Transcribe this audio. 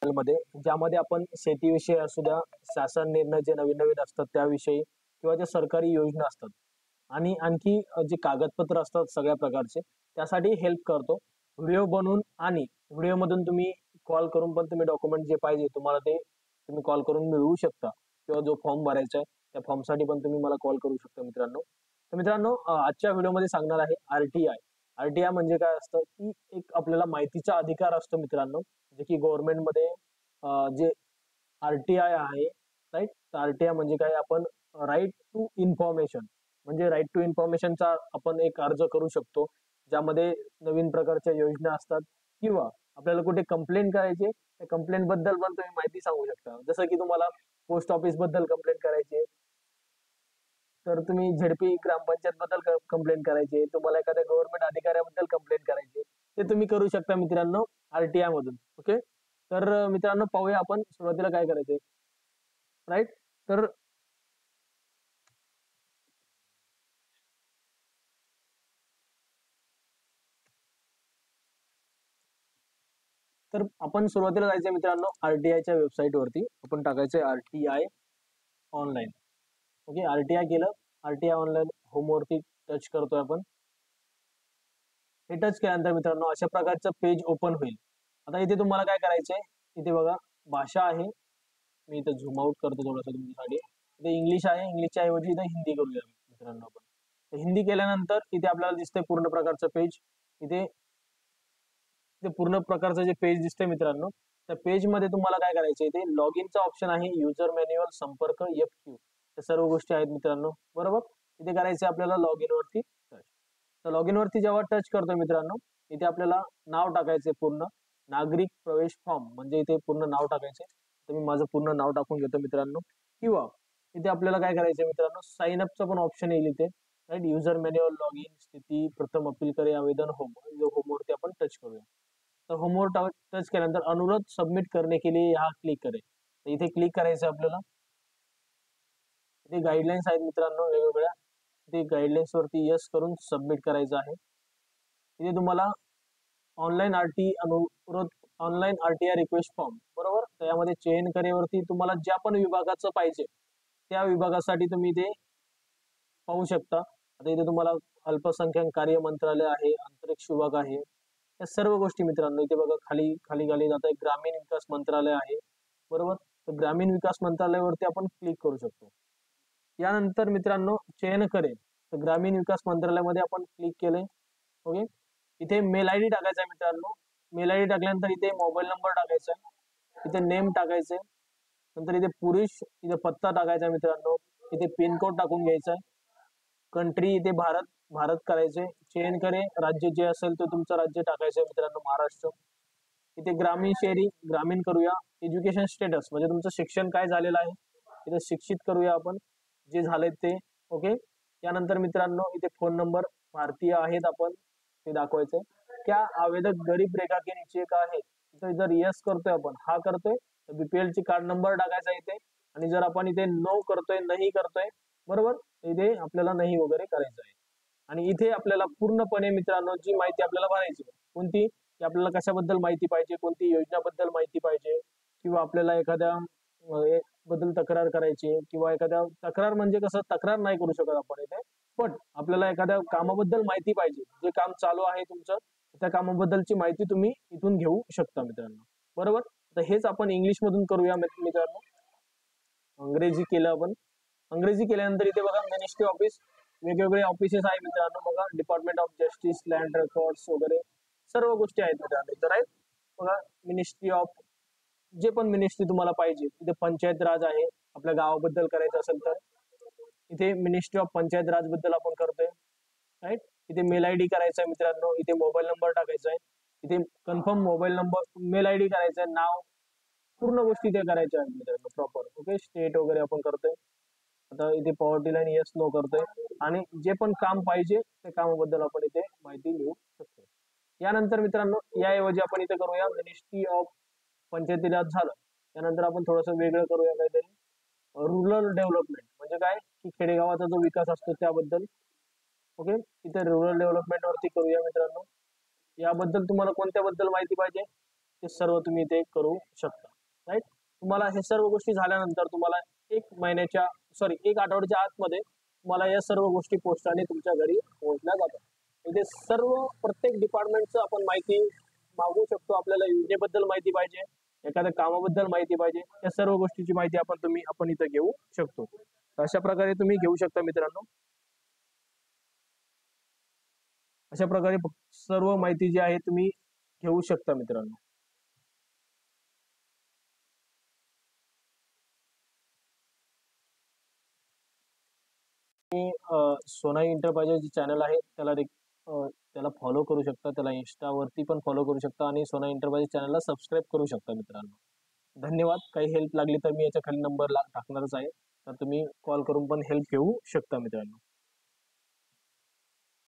मध्ये, ज्यामध्ये आपण शेतीविषयी असू द्या, शासन निर्णय जे नवीन नवीन असतात त्याविषयी किंवा ज्या सरकारी योजना असतात आणि आणखी जे कागदपत्र असतात सगळ्या प्रकारचे त्यासाठी हेल्प करतो. व्हिडिओ बनवून आणि व्हिडिओ मधून तुम्ही कॉल करून पण तुम्ही डॉक्युमेंट जे पाहिजे तुम्हाला ते तुम्ही कॉल करून मिळवू शकता किंवा जो फॉर्म भरायचा आहे त्या फॉर्मसाठी पण तुम्ही मला कॉल करू शकता मित्रांनो. तर मित्रांनो आजच्या व्हिडिओमध्ये सांगणार आहे आरटीआय. आरटीआय म्हणजे काय असतं की एक आपल्याला माहितीचा अधिकार असतो मित्रांनो, जे की गव्हर्नमेंटमध्ये जे आरटीआय आहे राईट. आरटीआय म्हणजे काय, आपण राईट टू इन्फॉर्मेशन म्हणजे राईट टू इन्फॉर्मेशनचा आपण एक अर्ज करू शकतो, ज्यामध्ये नवीन प्रकारच्या योजना असतात किंवा आपल्याला कुठे कंप्लेंट करायची त्या कंप्लेंट बद्दल पण तुम्ही माहिती सांगू शकता. जसं की तुम्हाला पोस्ट ऑफिस बद्दल कंप्लेंट करायची तर तुम्ही झेडपी ग्रामपंचायत बद्दल कंप्लेंट करायची, तुम्हाला एखाद्या गव्हर्नमेंट अधिकाऱ्याबद्दल कंप्लेंट करायची, ते तुम्ही करू शकता मित्रांनो आरटीआय मधून. ओके. तर मित्रांनो पाहूया आपण सुरुवातीला काय करायचंय राईट. तर तर आपण सुरुवातीला जायचंय मित्रांनो आरटीआयच्या वेबसाईट वरती. आपण टाकायचंय आरटीआय ऑनलाईन. ओके. आरटीआय केलं, आरटीआय ऑनलाईन होम वरती टच करतोय आपण. हे टच केल्यानंतर मित्रांनो अशा प्रकारचं पेज ओपन होईल. आता इथे तुम्हाला काय करायचंय, इथे बघा भाषा आहे, मी इथे झूम आउट करतो थोडंसं तुमच्यासाठी. इथे इंग्लिश आहे, इंग्लिशच्या ऐवजी इथे हिंदी करूया मित्रांनो आपण. तर हिंदी केल्यानंतर इथे आपल्याला दिसतंय पूर्ण प्रकारचं पेज. इथे पूर्ण प्रकारचं जे पेज दिसतंय मित्रांनो, त्या पेज मध्ये तुम्हाला काय करायचं, इथे लॉग इनचा ऑप्शन आहे, युजर मॅन्युअल, संपर्क, FQ, त्या सर्व गोष्टी आहेत मित्रांनो. बरोबर. इथे करायचं आपल्याला लॉग इन वरती टच. तर लॉग इन वरती जेव्हा टच करतोय मित्रांनो, इथे आपल्याला नाव टाकायचे पूर्ण, नागरिक प्रवेश फॉर्म म्हणजे इथे पूर्ण नाव टाकायचे. तर मी माझं पूर्ण नाव टाकून घेतो मित्रांनो. किंवा इथे आपल्याला काय करायचं मित्रांनो, साइन अपचा पण ऑप्शन येईल इथे right. User manual, log in, स्थिती, प्रथम अपील करे, आवेदन, होम. होम वरती आपण टच करूया. तर होमवर टच केल्यानंतर अनुरोध सबमिट करने के लिए यहाँ क्लिक करें. तर इथे क्लिक करायचं आपल्याला. इथे गाईडलाईन्स आहेत मित्रांनो वेगवेगळ्या, इथे गाईडलाईन्स वरती यस करून सबमिट करायचं आहे. इथे तुम्हाला ऑनलाईन आरटी अनुरोध, ऑनलाईन आरटीआय रिक्वेस्ट फॉर्म, बरोबर. त्यामध्ये चयन करेवरती तुम्हाला ज्या पण विभागाचं पाहिजे त्या विभागासाठी तुम्ही ते पाहू शकता. आता इथे तुम्हाला अल्पसंख्याक कार्य मंत्रालय आहे, अंतरिक्ष विभाग आहे, या सर्व गोष्टी मित्रांनो. इथे बघा खाली खाली खाली जाता एक ग्रामीण विकास मंत्रालय आहे, बरोबर. तर ग्रामीण विकास मंत्रालयावरती आपण क्लिक करू शकतो. यानंतर मित्रांनो चयन करेल, तर ग्रामीण विकास मंत्रालयामध्ये आपण क्लिक केले. ओके. इथे मेल आयडी टाकायचा आहे मित्रांनो. मेल आयडी टाकल्यानंतर इथे मोबाईल नंबर टाकायचा आहे, इथे नेम टाकायचे, नंतर इथे पुरुष, इथे पत्ता टाकायचा आहे मित्रांनो, इथे पिनकोड टाकून घ्यायचा आहे, कंट्री इथे भारत, भारत करायचे, चयन करे राज्य जे असेल तो तुमचं राज्य टाकायचं आहे मित्रांनो, महाराष्ट्र. इथे ग्रामीण शहरी ग्रामीण करूया. एज्युकेशन स्टेटस म्हणजे तुमचं शिक्षण काय झालेलं आहे, इथे शिक्षित करूया आपण, जे झाले ते. ओके. त्यानंतर मित्रांनो इथे फोन नंबर भारतीय आहेत आपण ते दाखवायचंय. क्या आवेदक गरीब रेखा के नीचे का आहे, तर जर यस करतोय आपण, हा करतोय, तर बीपीएल ची कार्ड नंबर टाकायचा इथे. आणि जर आपण इथे नो करतोय, नाही करतोय, बरोबर, इथे आपल्याला नाही वगैरे करायचं आहे. आणि इथे आपल्याला पूर्णपणे मित्रांनो जी माहिती आपल्याला भरायची कोणती, की आपल्याला कशाबद्दल माहिती पाहिजे, कोणती योजनाबद्दल माहिती पाहिजे, किंवा आपल्याला एखाद्या बद्दल तक्रार करायची, किंवा एखाद्या तक्रार म्हणजे कसं, तक्रार नाही करू शकत आपण इथे, पण आपल्याला एखाद्या कामाबद्दल माहिती पाहिजे, जे काम चालू आहे तुमचं त्या कामाबद्दलची माहिती तुम्ही इथून घेऊ शकता मित्रांनो. बरोबर. तर हेच आपण इंग्लिश मधून करूया मित्रांनो. अंग्रेजी केलं आपण. अंग्रेजी केल्यानंतर इथे बघा मिनिस्ट्री ऑफिस, वेगवेगळे ऑफिसेस आहे मित्रांनो. बघा department of justice, land records वगैरे सर्व गोष्टी आहेत मित्रांनो इथे राईट. बघा मिनिस्ट्री ऑफ, जे पण मिनिस्ट्री तुम्हाला पाहिजे. इथे पंचायत राज आहे, आपल्या गावाबद्दल करायचं असेल तर इथे मिनिस्ट्री ऑफ पंचायत राज बद्दल आपण करतोय राईट. इथे मेल आयडी करायचा आहे मित्रांनो, इथे मोबाईल नंबर टाकायचा आहे, इथे confirm mobile number, mail ID करायचा आहे, नाव, पूर्ण गोष्टी ते करायच्या आहेत मित्रांनो प्रॉपर. ओके. स्टेट वगैरे आपण करतोय. आता इथे पॉवर्टी लाईन यस नो करतोय, आणि जे पण काम पाहिजे त्या कामाबद्दल आपण इथे माहिती लिहू शकतो. यानंतर मित्रांनो याऐवजी आपण इथे करूया मिनिस्ट्री ऑफ पंचायती राज झालं. त्यानंतर आपण थोडंसं वेगळं करूया काहीतरी, रुरल डेव्हलपमेंट म्हणजे काय, की खेडेगावाचा जो विकास असतो त्याबद्दल. ओके. इथे रुरल डेव्हलपमेंट वरती करूया मित्रांनो. याबद्दल तुम्हाला कोणत्याबद्दल माहिती पाहिजे ते सर्व तुम्ही इथे करू शकता. तुम्हाला हे सर्व गोष्टी झाल्यानंतर तुम्हाला 1 आठवड्याच्या आतमध्ये तुम्हाला या सर्व गोष्टी पोस्टाने तुमच्या घरी पोहोचल्या जातात। इथे सर्व प्रत्येक डिपार्टमेंटचं आपण माहिती मागू शकतो। आपल्याला योजनेबद्दल माहिती पाहिजे, एखाद्या कामाबद्दल माहिती पाहिजे, या सर्व गोष्टीची माहिती आपण इथं घेऊ शकतो। अशा प्रकारे तुम्ही घेऊ शकता मित्रांनो। अशा प्रकारे सर्व माहिती जी आहे तुम्ही घेऊ शकता मित्रांनो। सोनाई एंटरप्राइजेस जे चॅनल आहे त्याला फॉलो करू शकता, त्याला इंस्टावरती पण फॉलो करू शकता आणि सोनाई एंटरप्राइजेस चॅनलला सबस्क्राईब करू शकता मित्रांनो। धन्यवाद। काही हेल्प लागली तर मी याच्या खाली नंबर टाकणारच आहे, तर तुम्ही कॉल करून पण हेल्प घेऊ शकता मित्रांनो।